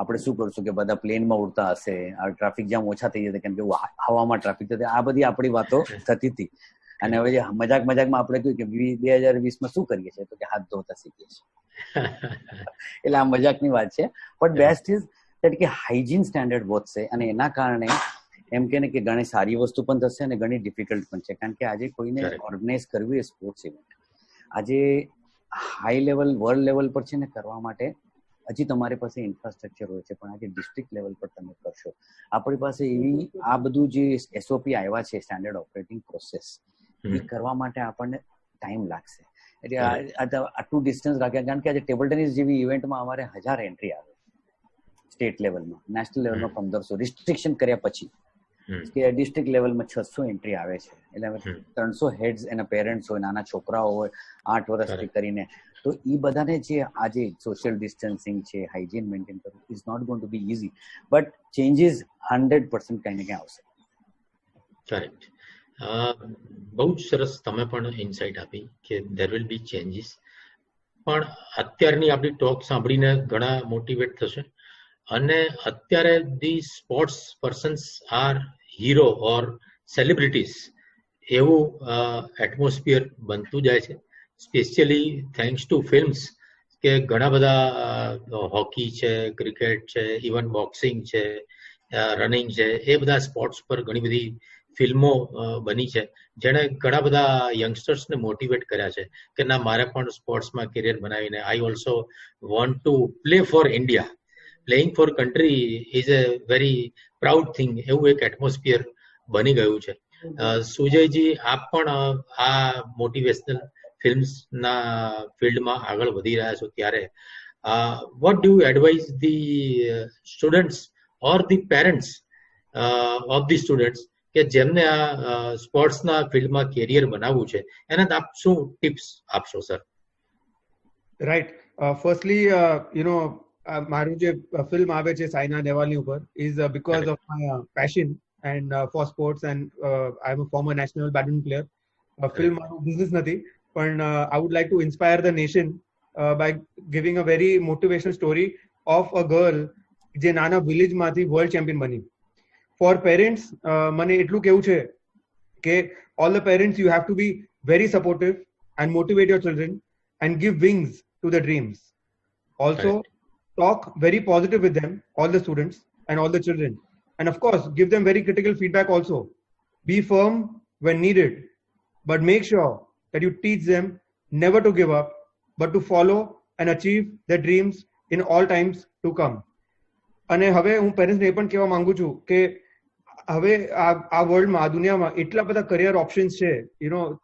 આપણે શું કરશું કે બધા પ્લેનમાં ઉડતા હશે, ટ્રાફિક જામ ઓછા થઈ જશે કેમ કે હવામાં ટ્રાફિક થશે. આ બધી આપણી વાતો થતી હતી. અને હવે મજાકમાં આપણે કહ્યું કે 2020માં શું કરીએ છીએ તો કે હાથ ધોતા શીખીએ છીએ. એટલે આ મજાકની વાત છે. બટ બેસ્ટ ઇઝ દેટ કે હાઇજીન સ્ટેન્ડર્ડ વધશે, અને એના કારણે એમ કે ને કે ઘણી સારી વસ્તુ પણ થશે અને ઘણી ડિફિકલ્ટ પણ છે. કારણ કે આજે કોઈને ઓર્ગેનાઇઝ કરવી એ સ્પોર્ટ્સ ઇવેન્ટ આજે હાઈ લેવલ, વર્લ્ડ લેવલ પર છે ને કરવા માટે હજી તમારી પાસે ઇન્ફ્રાસ્ટ્રક્ચર હોય છે, પણ આજે ડિસ્ટ્રિક્ટ લેવલ પર તમે કરશો. આપણી પાસે એવી આ બધું જે એસઓપી આવ્યા છે, સ્ટેન્ડર્ડ ઓપરેટિંગ પ્રોસેસ, એ કરવા માટે આપણને ટાઈમ લાગશે. એટલે આટલું ડિસ્ટન્સ રાખ્યા. કારણ કે આજે ટેબલ ટેનિસ જેવી ઇવેન્ટમાં અમારે 1000 એન્ટ્રી આવે સ્ટેટ લેવલમાં, નેશનલ લેવલમાં 1500 રિસ્ટ્રિક્શન કર્યા પછી. ડિસ્ટ્રિક્ટ લેવલમાં 600 એન્ટ્રી આવે છે. એટલે 300 હેડ્સ એના પેરેન્ટ્સ હોય, નાના છોકરાઓ હોય 8 વર્ષથી કરીને. તો એ બધાને જે આજે સોશિયલ ડિસ્ટન્સિંગ છે, હાઇજીન મેન્ટેન કરવું is not going to be easy, but changes 100% કંઈ ને કંઈ આવશે. કરેક્ટ. બહુ જ સરસ તમે પણ ઇનસાઇટ આપી કે ધેર વિલ બી ચેન્જીસ. પણ અત્યારની આપણી ટોક સાંભળીને ઘણા મોટિવેટ થશે. અને અત્યારે the sports persons are hero or celebrities એવું એટમોસ્ફિયર બનતું જાય છે. સ્પેશિયલી થેન્ક્સ ટુ ફિલ્મ્સ કે ઘણા બધા હોકી છે, ક્રિકેટ છે, ઇવન બોક્સિંગ છે, રનિંગ છે, એ બધા સ્પોર્ટ્સ પર ઘણી બધી ફિલ્મો બની છે, જેણે ઘણા બધા યંગસ્ટર્સને મોટિવેટ કર્યા છે કે ના, મારે પણ સ્પોર્ટ્સમાં કેરિયર બનાવીને I also want to play for India. Playing four country is a very proud thing, એવું એક એટમોસ્ફિયર બની ગયું છે. સુજયજી, આપ પણ આ મોટિવેશનલ ફિલ્મ્સના ફિલ્ડમાં આગળ વધી રહ્યા છો, ત્યારે what do you advise the students or the parents of the students કે જેમને આ સ્પોર્ટ્સના ફિલ્ડમાં કેરિયર બનાવવું છે, એના આપ શું ટિપ્સ આપશો સર? રાઈટ, ફર્સ્ટલી મારું જે ફિલ્મ આવે છે સાયના નેહવાલની ઉપર is because of my passion and for sports and I am a former national badminton player. Film મારું બિઝનેસ નથી, પણ I would like to inspire the nation by giving a very motivational story of a girl જે નાના વિલેજમાંથી world champion બની. Four parents મને એટલું કેવું છે કે all the parents, you have to be very supportive and motivate your children and give wings to the dreams. Also, talk very positive with them, all the students and all the children, and of course give them very critical feedback also. Be firm when needed, but make sure that you teach them never to give up, but to follow and achieve their dreams in all times to come. અને હવે હું પેરેન્ટ્સને એ પણ કહેવા માંગુ છું કે હવે આ વર્લ્ડમાં, આ દુનિયામાં એટલા બધા કરિયર ઓપ્શન્સ છે.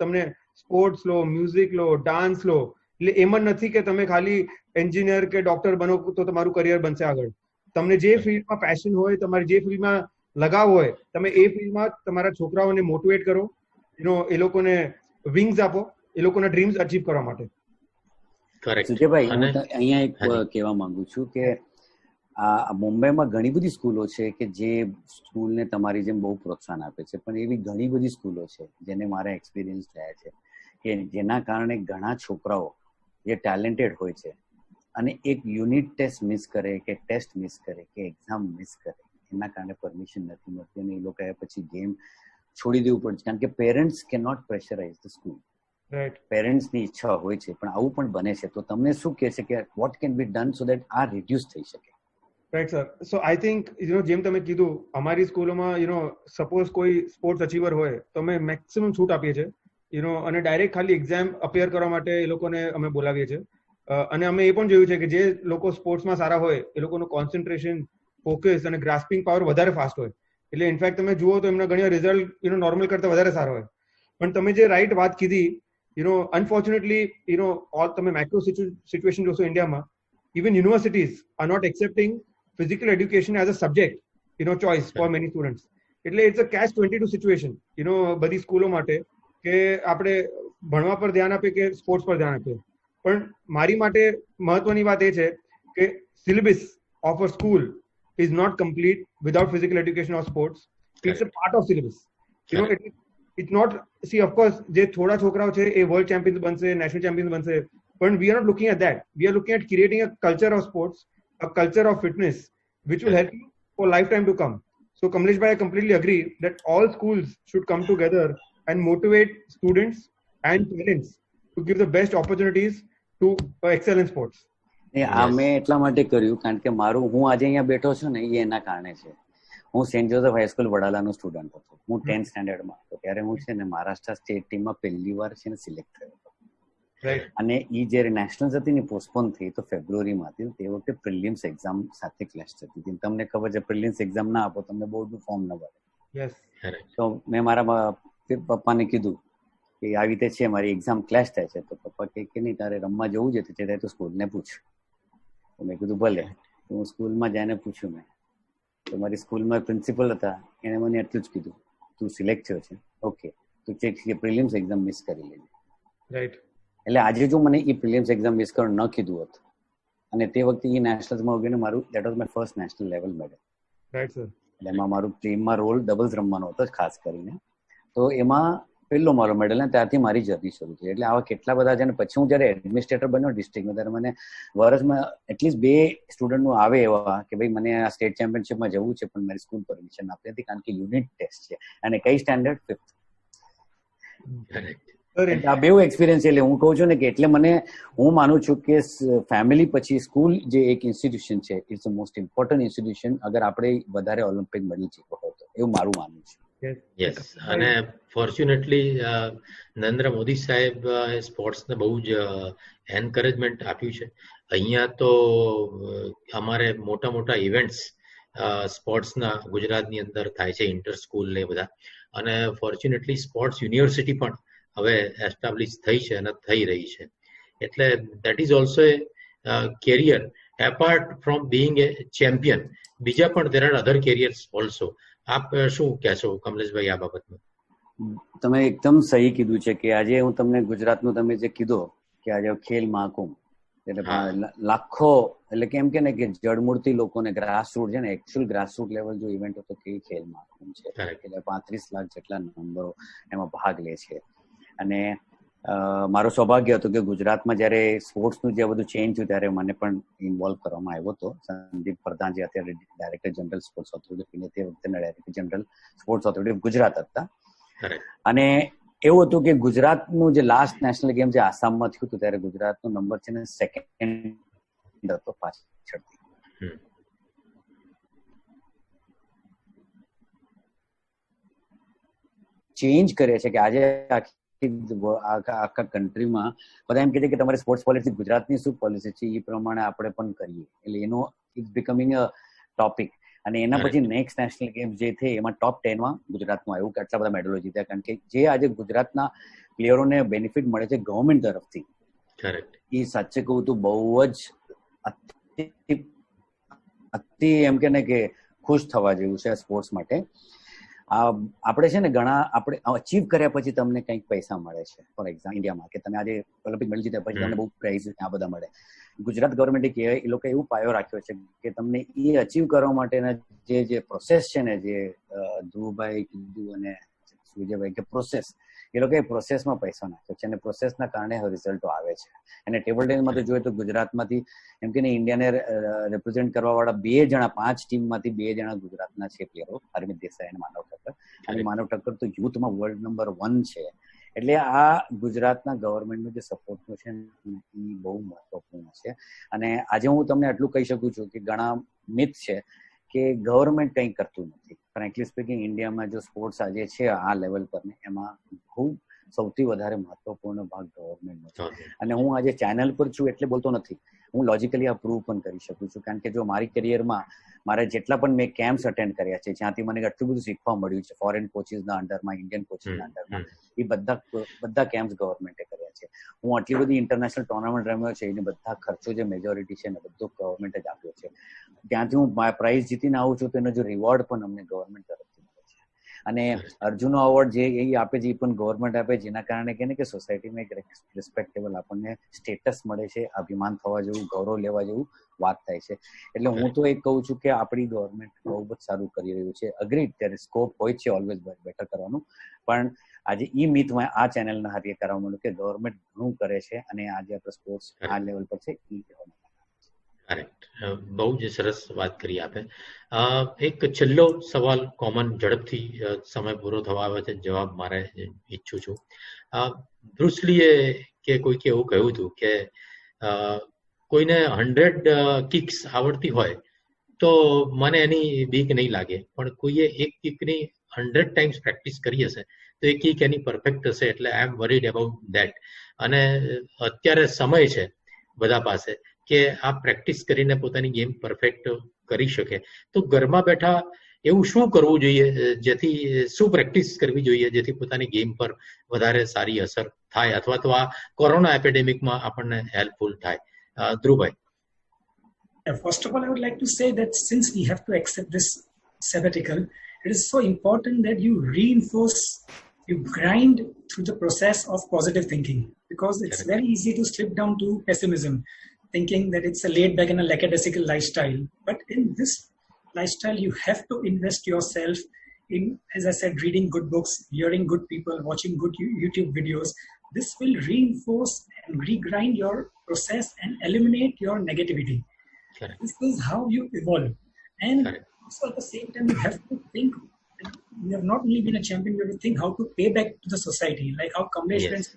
તમને સ્પોર્ટ્સ લો, મ્યુઝિક લો, ડાન્સ લો, એટલે એમ જ નથી કે તમે ખાલી એન્જિનિયર કે ડોક્ટર બનો તો તમારું કરિયર બનશે આગળ. તમને જે ફિલ્ડમાં પેશન હોય, તમારી જે ફિલ્ડમાં લગાવ હોય, તમે એ ફિલ્ડમાં તમારા છોકરાઓને મોટિવેટ કરો, એ લોકોને વિંગ્સ આપો, એ લોકોના ડ્રીમ્સ અચીવ કરવા માટે. સુજયભાઈ, હું અહીંયા એક કહેવા માંગુ છું કે આ મુંબઈમાં ઘણી બધી સ્કૂલો છે કે જે સ્કૂલને તમારી જેમ બહુ પ્રોત્સાહન આપે છે, પણ એવી ઘણી બધી સ્કૂલો છે જેને મારા એક્સપિરિયન્સ થયા છે કે જેના કારણે ઘણા છોકરાઓ જે ટેલેન્ટેડ હોય છે અને એક યુનિટ ટેસ્ટ મિસ કરે કે ટેસ્ટ મિસ કરે કે એક્ઝામ મિસ કરે, એના કારણે પરમિશન નથી મળતી અને એ લોકોએ પછી ગેમ છોડી દેવું પડે છે, કારણ કે parents can not pressurise the school. પેરેન્ટ્સની ઈચ્છા હોય છે, પણ આવું પણ બને છે. તો તમને શું કહે છે કે what can be done so that આ રિડ્યુસ થઈ શકે? Right sir, so I think જેમ તમે કીધું, અમારી સ્કૂલોમાં સપોઝ કોઈ સ્પોર્ટ્સ અચીવર હોય તો અમે મેક્સિમમ છૂટ આપીએ છીએ, અને ડાયરેક્ટ ખાલી એક્ઝામ અપિયર કરવા માટે એ લોકોને અમે બોલાવીએ છીએ. અને અમે એ પણ જોયું છે કે જે લોકો સ્પોર્ટ્સમાં સારા હોય એ લોકોનું કોન્સન્ટ્રેશન, ફોકસ અને ગ્રાસ્પિંગ પાવર વધારે ફાસ્ટ હોય. એટલે ઇનફેક્ટ તમે જુઓ તો એમના ઘણી રિઝલ્ટ નોર્મલ કરતા વધારે સારા હોય. પણ તમે જે રાઈટ વાત કીધી, unfortunately, તમે મેક્રો સિચ્યુએશન જોશો ઇન્ડિયામાં, even universities are not accepting physical education as a subject, choice for many students. એટલે it's a catch-22 situation, બધી સ્કૂલો માટે કે આપણે ભણવા પર ધ્યાન આપીએ કે સ્પોર્ટ્સ પર ધ્યાન આપીએ. પણ મારી માટે મહત્વની વાત એ છે કે syllabus of a school is not complete without physical education or sports. It's a part of syllabus. It's not, see, of course, જે થોડા છોકરાઓ છે એ વર્લ્ડ ચેમ્પિયન્સ બનશે, નેશનલ ચેમ્પિયન્સ બનશે, પણ we are not looking at that. We are looking at creating a culture of sports, a culture of fitness, which will help you for lifetime to come. So, Kamlesh bhai, I completely agree that all schools should come together and motivate students and parents to give the best opportunities to excel in sports. આ મેં એટલા માટે કર્યું કારણ કે હું આજે અહીંયા બેઠો છું ને એ એના કારણે છે. હું સેન્ટ જોસેફ હાઈસ્કૂલ વડાલાનો સ્ટુડન્ટ હતો. હું 10th સ્ટેન્ડર્ડમાં હતો ત્યારે હું છે ને મહારાષ્ટ્ર સ્ટેટ ટીમમાં પહેલી વાર છે ને સિલેક્ટ થયો હતો. અને એ જયારે નેશનલ્સ હતી ને પોસ્ટપોન થઈ તો ફેબ્રુઆરીમાં હતી, તે વખતે પ્રિલિમ્સ એક્ઝામ સાથે ક્લેશ થતી હતી. તમને ખબર છે, પ્રિલિમ્સ એક્ઝામ ના આપો તમને બોર્ડનું ફોર્મ ન ભરે. તો મેં મારા પપ્પાને કીધું કે આવી રીતે છે, મારી એક્ઝામ ક્લેશ થાય છે. તો પપ્પા કે નહીં, તારે રમવા જવું છે તો સ્કૂલને પૂછ. તો મેં કીધું ભલે. હું સ્કૂલમાં જઈને પૂછ્યું મેં, તો મારી સ્કૂલમાં પ્રિન્સિપલ હતા, એને મને એટલું જ કીધું, તું સિલેક્ટ થયો છે, ઓકે, તું ચેક પ્રિલિમ્સ એક્ઝામ મિસ કરી લેજે. રાઈટ. એટલે આજે જો મને એ પ્રિલિમ્સ એક્ઝામ મિસ કરવા ન કીધું હોત અને તે વખતે એ નેશનલ્સમાં ઉગીને મારું that was my first national level medal. Right sir. એટલે એમાં મારું ટીમમાં રોલ ડબલ્સ રમવાનો હતો ખાસ કરીને, તો એમાં પહેલો મારો મેડલ ને ત્યારથી મારી જર્ની શરૂ થઈ. એટલે આવા કેટલા બધા છે ને પછી હું જયારે એડમિનિસ્ટ્રેટર બન્યો ડિસ્ટ્રિક્ટમાં ત્યારે મને વર્ષમાં એટલીસ્ટ 2 સ્ટુડન્ટનું આવે એવા કે ભાઈ મને આ સ્ટેટ ચેમ્પિયનશિપમાં જવું છે પણ મારી સ્કૂલ પરમિશન આપતી હતી કારણ કે યુનિટ ટેસ્ટ છે. અને કઈ સ્ટેન્ડર્ડ? 5th. આ બેઉ એક્સપિરિયન્સ એટલે હું કહું છું ને કે એટલે હું માનું છું કે ફેમિલી પછી સ્કૂલ જે એક ઇન્સ્ટિટ્યુશન છે it's the most important institution અગર આપણે વધારે ઓલિમ્પિક મેડલ જીતવો હોય તો, એવું મારું માનવું છે. યસ, અને ફોર્ચ્યુનેટલી નરેન્દ્ર મોદી સાહેબ સ્પોર્ટ્સને બહુ જ એન્કરેજમેન્ટ આપ્યું છે. અહીંયા તો અમારે મોટા મોટા ઇવેન્ટ્સ સ્પોર્ટ્સના ગુજરાતની અંદર થાય છે, ઇન્ટર સ્કૂલ ને બધા, અને ફોર્ચ્યુનેટલી સ્પોર્ટ્સ યુનિવર્સિટી પણ હવે એસ્ટાબ્લિશ થઈ છે અને થઈ રહી છે. એટલે that is also a career apart from being a champion. બીજા પણ there are other careers also. આપ શું કહેશો કમલેશભાઈ આ બાબતમાં? તમે એકદમ સહી કીધું છે કે આજે હું તમને ગુજરાતનું તમે જે કીધું કે આજે ખેલ મહાકુંભ એટલે લાખો એટલે કેમ કે ને કે જડમૂળથી લોકોને ગ્રાસરૂટ છે ને એકચ્યુઅલ ગ્રાસરૂટ લેવલ જો ઇવેન્ટ હતો કે ખેલ મહાકુંભ છે, એટલે 35 લાખ જેટલા નંબરો એમાં ભાગ લે છે. અને મારું સૌભાગ્ય હતું કે ગુજરાતમાં જયારે સ્પોર્ટ્સનું જે બધું ચેન્જ થયું ત્યારે મને પણ ઇન્વોલ્વ કરવામાં આવ્યો હતો. સંદીપ પ્રધાન જે અત્યારે ડાયરેક્ટર જનરલ સ્પોર્ટ્સ ઓથોરિટી, તે વખતે director general sports authority Gujarat હતા. અને એવું હતું કે ગુજરાતનું જે લાસ્ટ નેશનલ ગેમ જે આસામમાં થયું હતું ત્યારે ગુજરાતનો નંબર છે ને સેકન્ડ હતો પાછળથી. ચેન્જ કરે છે કે આજે આખા કન્ટ્રીમાં બધા એમ કહે છે કે તમારી સ્પોર્ટ્સ પોલિસી ગુજરાતની શું પોલિસી છે એ પ્રમાણે આપણે પણ કરીએ. એટલે એનો ઇટ્સ બિકમિંગ અ ટોપિક. અને એના પછી નેક્સ્ટ નેશનલ ગેમ્સ જે થઈ એમાં ટોપ 10માં ગુજરાતમાં આવ્યું કે આટલા બધા મેડલો જીત્યા. કારણ કે જે આજે ગુજરાતના પ્લેયરોને બેનિફિટ મળે છે ગવર્મેન્ટ તરફથી, એ સાચે કહું તો બહુ જ અતિ એમ કે ને કે ખુશ થવા જેવું છે સ્પોર્ટ્સ માટે. આપણે છે ને ઘણા આપણે અચીવ કર્યા પછી તમને કંઈક પૈસા મળે છે. ફોર એક્ઝામ્પલ ઇન્ડિયામાં કે તમે આજે ઓલિમ્પિક મેડલ જીત્યા પછી તમને બહુ પ્રાઇઝ આ બધા મળે. ગુજરાત ગવર્મેન્ટે કહેવાય એ લોકો એવું પાયો રાખ્યો છે કે તમને એ અચીવ કરવા માટેના જે પ્રોસેસ છે ને, જે ધ્રુવભાઈ કીધું અને સૂર્યભાઈ કે પ્રોસેસ, એ લોકો એ પ્રોસેસમાં પૈસા નાખ્યો છે અને પ્રોસેસના કારણે રિઝલ્ટો આવે છે. અને ટેબલ ટેનિસમાં તો જોઈએ તો ગુજરાતમાંથી એમ કે ઇન્ડિયાને રિપ્રેઝેન્ટ કરવા વાળા 2 જણા 5 ટીમમાંથી 2 જણા ગુજરાતના છે પ્લેયરો, હરમિત દેસાઈ અને માનવ ઠક્કર. અને માનવ ઠક્કર તો યુથમાં વર્લ્ડ નંબર 1 છે. એટલે આ ગુજરાતના ગવર્મેન્ટનું જે સપોર્ટનું છે એ બહુ મહત્વપૂર્ણ છે. અને આજે હું તમને આટલું કહી શકું છું કે ઘણા મિથ છે કે ગવર્મેન્ટ કંઈ કરતું નથી. ફ્રેન્કલી સ્પીકિંગ ઇન્ડિયામાં જો સ્પોર્ટ્સ આજે છે આ લેવલ પર ને એમાં ખૂબ સૌથી વધારે મહત્વપૂર્ણ ભાગ ગવર્મેન્ટનો છે. અને હું આજે ચેનલ પર છું એટલે બોલતો નથી, હું લોજિકલી આ પ્રૂવ પણ કરી શકું છું. કારણ કે જો મારી કરિયરમાં મારે જેટલા પણ મેં કેમ્પ્સ અટેન્ડ કર્યા છે જ્યાંથી મને આટલું બધું શીખવા મળ્યું છે ફોરેન કોચિસના અંડરમાં, ઇન્ડિયન કોચિસના અંડરમાં, એ બધા કેમ્પ્સ ગવર્મેન્ટે કર્યા છે. હું આટલી બધી ઇન્ટરનેશનલ ટુર્નામેન્ટ રમ્યો છે એને બધા ખર્ચો જે મેજોરિટી છે ને બધો ગવર્મેન્ટે જ આપ્યો છે. ત્યાંથી હું પ્રાઇઝ જીતીને આવું છું તો એનો જો રિવોર્ડ પણ અમને ગવર્મેન્ટ તરફથી મળે છે. અને અર્જુનો એવોર્ડ જે એ આપે છે એ પણ ગવર્મેન્ટ આપે, જેના કારણે કે સોસાયટીમાં એક રિસ્પેક્ટેબલ આપણને સ્ટેટસ મળે છે, અભિમાન થવા જેવું, ગૌરવ લેવા જેવું વાત થાય છે. એટલે હું તો એ કહું છું કે આપણી ગવર્મેન્ટ બહુ જ સારું કરી રહ્યું છે. અગ્રીડ, ત્યારે સ્કોપ હોય છે ઓલવેઝ બેટર કરવાનું, પણ આજે ઈ મિથમાં આ ચેનલના હાથે કરવા માંડું કે ગવર્મેન્ટ ઘણું કરે છે અને આજે આપણે સ્પોર્ટ્સ આ લેવલ પર છે એ કહેવાનું. કરેક્ટ, બહુ જ સરસ વાત કરી આપે. એક છેલ્લો સવાલ કોમન, ઝડપથી સમય પૂરો થવા આવે છે, જવાબ મારે ઈચ્છું છું. બ્રુસ લીએ કે કોઈકે એવું કહ્યું હતું કે કોઈને 100 કિક્સ આવડતી હોય તો મને એની બીક નહીં લાગે, પણ કોઈએ એક કિકની 100 ટાઈમ્સ પ્રેક્ટિસ કરી હશે તો એ કિક એની પરફેક્ટ હશે, એટલે આઈ એમ વરીડ અબાઉટ ધેટ. અને અત્યારે સમય છે બધા પાસે કે આ પ્રેક્ટિસ કરીને પોતાની ગેમ પરફેક્ટ કરી શકે. તો ઘરમાં બેઠા એવું શું કરવું જોઈએ, જેથી શું પ્રેક્ટિસ કરવી જોઈએ જેથી પોતાની ગેમ પર વધારે સારી અસર થાય અથવા તો આ કોરોના એપિડેમિકમાં આપણને હેલ્પફુલ થાય? ધ્રુવભાઈ. First of all, I would like to say that since we have to accept this sabbatical, it is so important that you reinforce, you grind through the process of positive thinking, because it's very easy to slip down to pessimism, thinking that it's a laid back and a lackadaisical lifestyle. But in this lifestyle, you have to invest yourself in, as I said, reading good books, hearing good people, watching good YouTube videos. This will reinforce and regrind your process and eliminate your negativity. Correct. This is how you evolve. And also at the same time, you have to think we have not only been a champion, we have to think how to pay back to the society, like how Kamlesh Yes. went.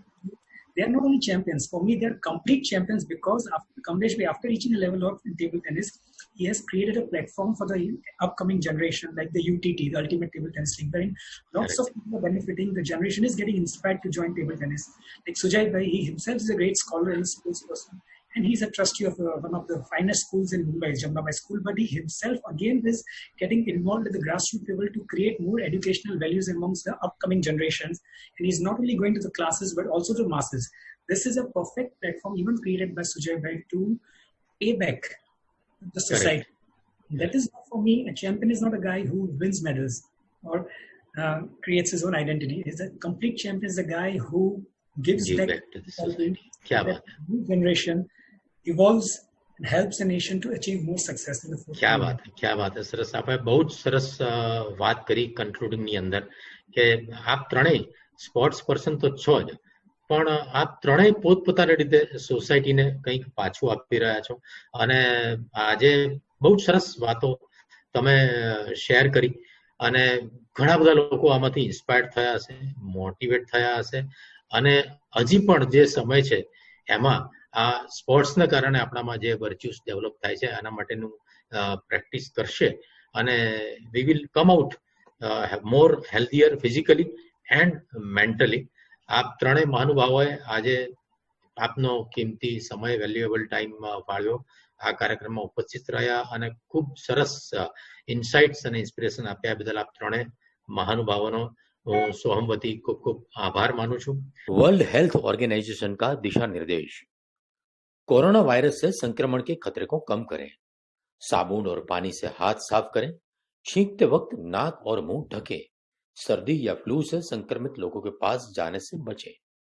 They are not only champions. For me, they are complete champions because Kamlesh, after reaching a level of table tennis, he has created a platform for the upcoming generation, like the UTT, the Ultimate Table Tennis League, wherein lots of people are benefiting. The generation is getting inspired to join table tennis. Like Sujay Bhai, he himself is a great scholar and sports person. And he's a trustee of one of the finest schools in Mumbai, Jamnabai School. But he himself, again, is getting involved at the grassroots level to create more educational values amongst the upcoming generations. And he's not only going to the classes, but also the masses. This is a perfect platform, even created by Sujay Bhai, to pay back the society. That is not, for me, a champion is not a guy who wins medals or creates his own identity. He's a complete champion, is a guy who gives Give back back to the society. क्या बात है, new generation evolves and helps the nation to achieve more success in the forthcoming क्या बात है, क्या बात है. સરસ, આપણે બહુ જ સરસ વાત કરી કન્ક્લુડિંગ ની અંદર કે આપ ત્રણેય સ્પોર્ટ્સ પર્સન તો છો જ, પણ આપ ત્રણેય પોતપોતાની રીતે સોસાયટીને કંઈક પાછું આપી રહ્યા છો. અને આજે બહુ જ સરસ વાતો તમે શેર કરી અને ઘણા બધા લોકો આમાંથી ઇન્સ્પાયર્ડ થયા હશે, મોટિવેટ થયા હશે. અને હજી પણ જે સમય છે એમાં આ સ્પોર્ટ્સના કારણે આપણામાં જે વર્ચ્યુસ ડેવલપ થાય છે આના માટેનું પ્રેક્ટિસ કરશે અને we will come out more healthier physically and mentally. આપ ત્રણેય મહાનુભાવોએ આજે આપનો કિંમતી સમય, વેલ્યુએબલ ટાઈમ ફાળવ્યો, આ કાર્યક્રમમાં ઉપસ્થિત રહ્યા અને ખૂબ સરસ ઇન્સાઇટ્સ અને ઇન્સ્પિરેશન આપ્યા બદલ આપ ત્રણેય મહાનુભાવોનો હું સોહમ વતી ખૂબ ખૂબ આભાર માનું છું. वर्ल्ड हेल्थ ऑर्गेनाइजेशन का दिशा निर्देश: कोरोना वायरस से संक्रमण के खतरे को कम करें, साबुन और पानी से हाथ साफ करें, छींकते वक्त नाक और मुंह ढकें, सर्दी या फ्लू से संक्रमित लोगों के पास जाने से बचें.